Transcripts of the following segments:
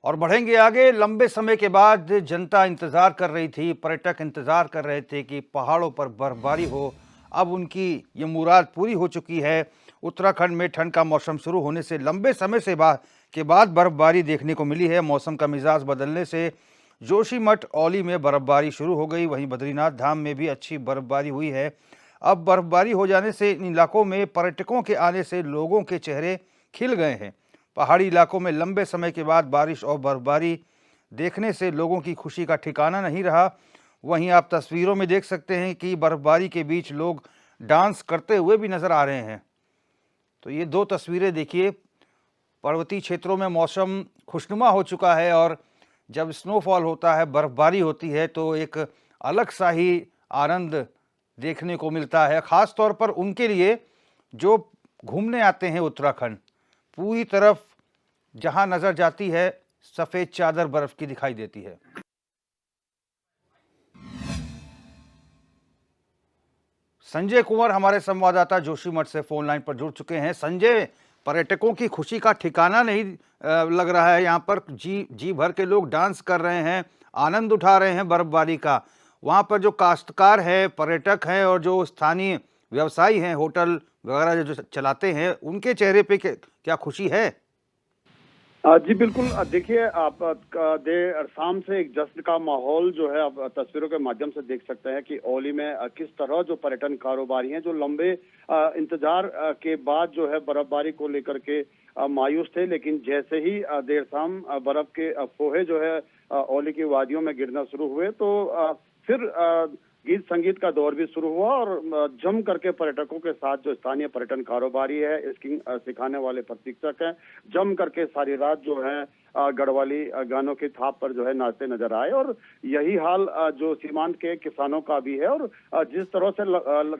और बढ़ेंगे आगे। लंबे समय के बाद जनता इंतजार कर रही थी, पर्यटक इंतजार कर रहे थे कि पहाड़ों पर बर्फबारी हो। अब उनकी ये मुराद पूरी हो चुकी है। उत्तराखंड में ठंड का मौसम शुरू होने से लंबे समय से बाद बर्फबारी देखने को मिली है। मौसम का मिजाज बदलने से जोशीमठ औली में बर्फबारी शुरू हो गई। वहीं बद्रीनाथ धाम में भी अच्छी बर्फबारी हुई है। अब बर्फबारी हो जाने से इन इलाकों में पर्यटकों के आने से लोगों के चेहरे खिल गए हैं। पहाड़ी इलाकों में लंबे समय के बाद बारिश और बर्फबारी देखने से लोगों की खुशी का ठिकाना नहीं रहा। वहीं आप तस्वीरों में देख सकते हैं कि बर्फबारी के बीच लोग डांस करते हुए भी नजर आ रहे हैं। तो ये दो तस्वीरें देखिए। पर्वतीय क्षेत्रों में मौसम खुशनुमा हो चुका है और जब स्नोफॉल होता है, बर्फबारी होती है, तो एक अलग सा ही आनंद देखने को मिलता है। खास तौर पर उनके लिए जो घूमने आते हैं उत्तराखंड। पूरी तरफ जहां नजर जाती है सफेद चादर बर्फ की दिखाई देती है। संजय कुंवर हमारे संवाददाता जोशीमठ से फोन लाइन पर जुड़ चुके हैं। संजय, पर्यटकों की खुशी का ठिकाना नहीं लग रहा है। यहाँ पर जी भर के लोग डांस कर रहे हैं, आनंद उठा रहे हैं बर्फबारी का। वहाँ पर जो काश्तकार है, पर्यटक हैं और जो स्थानीय व्यवसायी हैं, होटल वगैरह जो चलाते हैं, उनके चेहरे पे क्या खुशी है? जी बिल्कुल। देखिए, आप देर शाम से एक जश्न का माहौल जो है आप तस्वीरों के माध्यम से देख सकते हैं कि औली में किस तरह जो पर्यटन कारोबारी हैं जो लंबे इंतजार के बाद जो है बर्फबारी को लेकर के मायूस थे, लेकिन जैसे ही देर शाम बर्फ के फोहे जो है औली की वादियों में गिरना शुरू हुए तो फिर गीत संगीत का दौर भी शुरू हुआ और जम करके पर्यटकों के साथ जो स्थानीय पर्यटन कारोबारी है, स्कीइंग सिखाने वाले प्रशिक्षक हैं, जम करके सारी रात जो है गढ़वाली गानों की थाप पर जो है नाचते नजर आए। और यही हाल जो सीमांत के किसानों का भी है। और जिस तरह से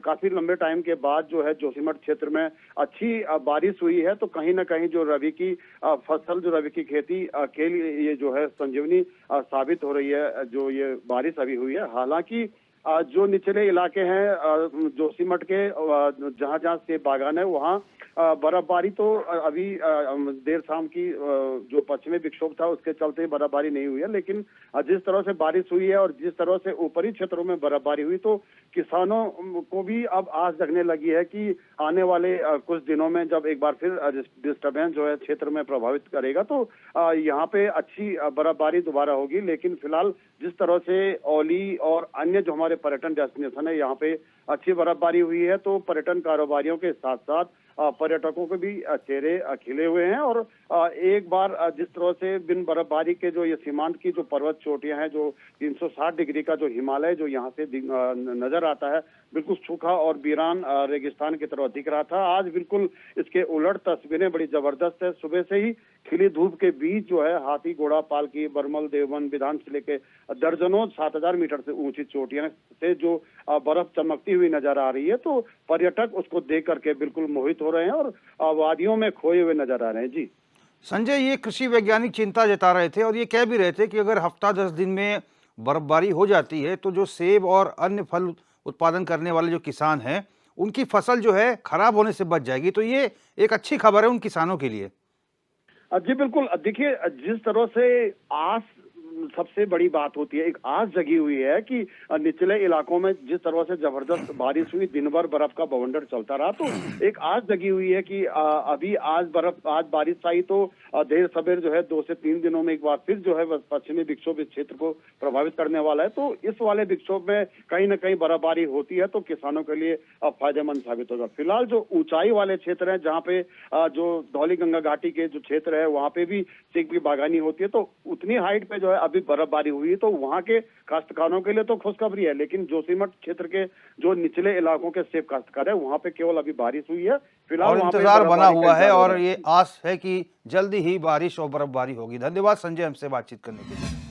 काफी लंबे टाइम के बाद जो है जोशीमठ क्षेत्र में अच्छी बारिश हुई है, तो कहीं ना कहीं जो रबी की फसल, जो रबी की खेती के लिए ये जो है संजीवनी साबित हो रही है, जो ये बारिश अभी हुई है। हालांकि जो निचले इलाके हैं जोशीमठ के, जहां जहां सेब बागान है, वहां बर्फबारी तो अभी देर शाम की जो पश्चिमी विक्षोभ था उसके चलते बर्फबारी नहीं हुई है। लेकिन जिस तरह से बारिश हुई है और जिस तरह से ऊपरी क्षेत्रों में बर्फबारी हुई, तो किसानों को भी अब आस जगने लगी है कि आने वाले कुछ दिनों में जब एक बार फिर डिस्टर्बेंस जो है क्षेत्र में प्रभावित करेगा, तो यहाँ पे अच्छी बर्फबारी दोबारा होगी। लेकिन फिलहाल जिस तरह से औली और अन्य जो हमारे पर्यटन डेस्टिनेशन है, यहाँ पे अच्छी बर्फबारी हुई है, तो पर्यटन कारोबारियों के साथ साथ पर्यटकों के भी चेहरे खिले हुए हैं। और एक बार जिस तरह से बिन बर्फबारी के जो ये सीमांत की जो पर्वत चोटियां हैं, जो 360 डिग्री का जो हिमालय जो यहाँ से नजर आता है, बिल्कुल सूखा और वीरान रेगिस्तान की तरह दिख रहा था, आज बिल्कुल इसके उलट तस्वीरें बड़ी जबरदस्त है। सुबह से ही खिली धूप के बीच जो है हाथी, घोड़ा, पालकी, बरमल, देवबंद, विधान से लेके दर्जनों 7000 मीटर से ऊंची चोटियां से जो बर्फ चमकती हुई नजर आ रही है, तो पर्यटक उसको देख करके बिल्कुल मोहित हो रहे हैं और वादियों में खोए हुए नजर आ रहे हैं। जी संजय, ये कृषि वैज्ञानिक चिंता जता रहे थे और ये कह भी रहे थे कि अगर हफ्ता 10 दिन में बर्फबारी हो जाती है तो जो सेब और अन्य फल उत्पादन करने वाले जो किसान हैं, उनकी फसल जो है खराब होने से बच जाएगी। तो ये एक अच्छी खबर है उन किसानों के लिए। जी बिल्कुल। देखिए, जिस तरह से आस सबसे बड़ी बात होती है, एक आस जगी हुई है कि निचले इलाकों में जिस तरह से जबरदस्त बारिश हुई, दिन भर बर्फ का बवंडर चलता रहा, तो एक आस जगी हुई है कि अभी आज बारिश आई तो देर सवेर जो है 2 से 3 दिनों में एक बार फिर जो है पश्चिमी विक्षोभ इस क्षेत्र को प्रभावित करने वाला है। तो इस वाले विक्षोभ में कहीं ना कहीं बर्फबारी होती है तो किसानों के लिए फायदेमंद साबित होगा। फिलहाल जो ऊंचाई वाले क्षेत्र है, जहाँ पे जो धौलीगंगा घाटी के जो क्षेत्र है, वहाँ पे भी सेब की बागानी होती है, तो उतनी हाइट पे जो है अभी बर्फबारी हुई, तो वहां के काश्तकारों के लिए तो खुशखबरी है। लेकिन जोशीमठ क्षेत्र के जो निचले इलाकों के सेब काश्तकार है, वहां पे केवल अभी बारिश हुई है। फिलहाल और वहां पे इंतजार बना हुआ है और है। ये आस है कि जल्दी ही बारिश और बर्फबारी होगी। धन्यवाद संजय, हमसे बातचीत करने के लिए।